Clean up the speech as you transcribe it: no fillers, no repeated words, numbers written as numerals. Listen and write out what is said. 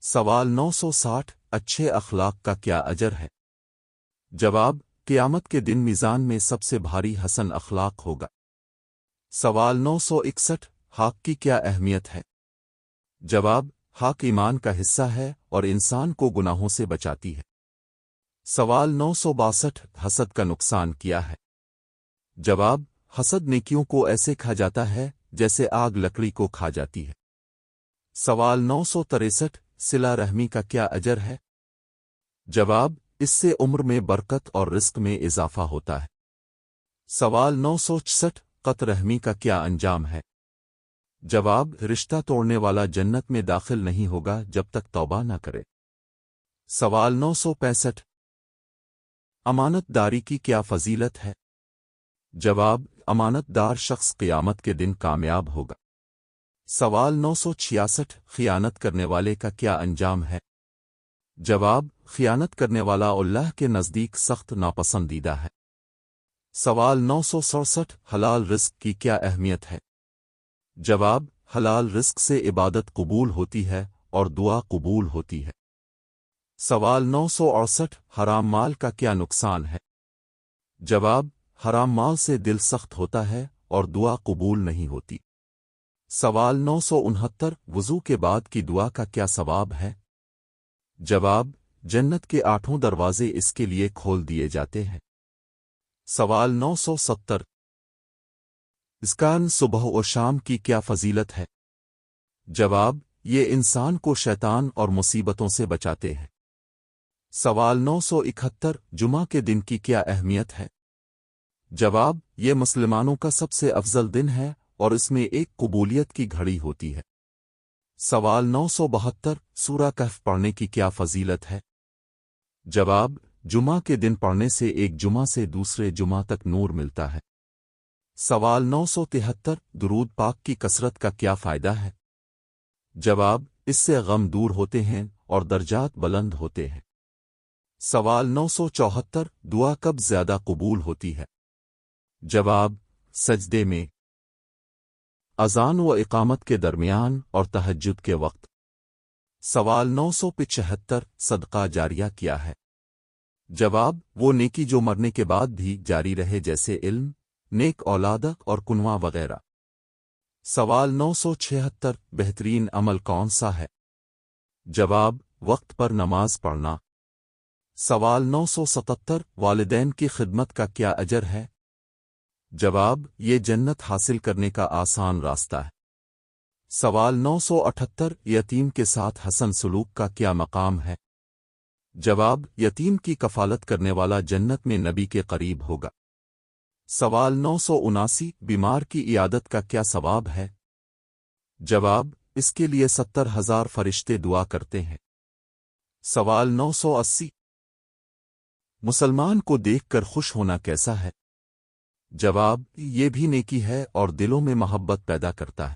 سوال 960 اچھے اخلاق کا کیا اجر ہے؟ جواب: قیامت کے دن میزان میں سب سے بھاری حسن اخلاق ہوگا۔ سوال 961 حق کی کیا اہمیت ہے؟ جواب: حق ایمان کا حصہ ہے اور انسان کو گناہوں سے بچاتی ہے۔ سوال 962 حسد کا نقصان کیا ہے؟ جواب: حسد نیکیوں کو ایسے کھا جاتا ہے جیسے آگ لکڑی کو کھا جاتی ہے۔ سوال 963 صلہ رحمی کا کیا اجر ہے؟ جواب: اس سے عمر میں برکت اور رزق میں اضافہ ہوتا ہے۔ سوال 964 قطع رحمی کا کیا انجام ہے؟ جواب: رشتہ توڑنے والا جنت میں داخل نہیں ہوگا جب تک توبہ نہ کرے۔ سوال 965 امانت داری کی کیا فضیلت ہے؟ جواب: امانت دار شخص قیامت کے دن کامیاب ہوگا۔ سوال 966 خیانت کرنے والے کا کیا انجام ہے؟ جواب: خیانت کرنے والا اللہ کے نزدیک سخت ناپسندیدہ ہے۔ سوال 967 حلال رزق کی کیا اہمیت ہے؟ جواب: حلال رزق سے عبادت قبول ہوتی ہے اور دعا قبول ہوتی ہے۔ سوال 968 حرام مال کا کیا نقصان ہے؟ جواب: حرام مال سے دل سخت ہوتا ہے اور دعا قبول نہیں ہوتی۔ سوال 969 وضو کے بعد کی دعا کا کیا ثواب ہے؟ جواب: جنت کے 8 دروازے اس کے لیے کھول دیے جاتے ہیں۔ سوال 970 اسکان صبح و شام کی کیا فضیلت ہے؟ جواب: یہ انسان کو شیطان اور مصیبتوں سے بچاتے ہیں۔ سوال 971 جمعہ کے دن کی کیا اہمیت ہے؟ جواب: یہ مسلمانوں کا سب سے افضل دن ہے اور اس میں ایک قبولیت کی گھڑی ہوتی ہے۔ سوال 972 سورہ کہف پڑھنے کی کیا فضیلت ہے؟ جواب: جمعہ کے دن پڑھنے سے ایک جمعہ سے دوسرے جمعہ تک نور ملتا ہے۔ سوال 973 درود پاک کی کثرت کا کیا فائدہ ہے؟ جواب: اس سے غم دور ہوتے ہیں اور درجات بلند ہوتے ہیں۔ سوال 974 دعا کب زیادہ قبول ہوتی ہے؟ جواب: سجدے میں، اذان و اقامت کے درمیان اور تہجد کے وقت۔ سوال 975 صدقہ جاریہ کیا ہے؟ جواب: وہ نیکی جو مرنے کے بعد بھی جاری رہے جیسے علم، نیک اولاد اور کنواں وغیرہ۔ سوال 976 بہترین عمل کون سا ہے؟ جواب: وقت پر نماز پڑھنا۔ سوال 977 والدین کی خدمت کا کیا اجر ہے؟ جواب: یہ جنت حاصل کرنے کا آسان راستہ ہے۔ سوال 978 یتیم کے ساتھ حسن سلوک کا کیا مقام ہے؟ جواب: یتیم کی کفالت کرنے والا جنت میں نبی کے قریب ہوگا۔ سوال 979 بیمار کی عیادت کا کیا ثواب ہے؟ جواب: اس کے لیے 70,000 فرشتے دعا کرتے ہیں۔ سوال 980 مسلمان کو دیکھ کر خوش ہونا کیسا ہے؟ جواب: یہ بھی نیکی ہے اور دلوں میں محبت پیدا کرتا ہے۔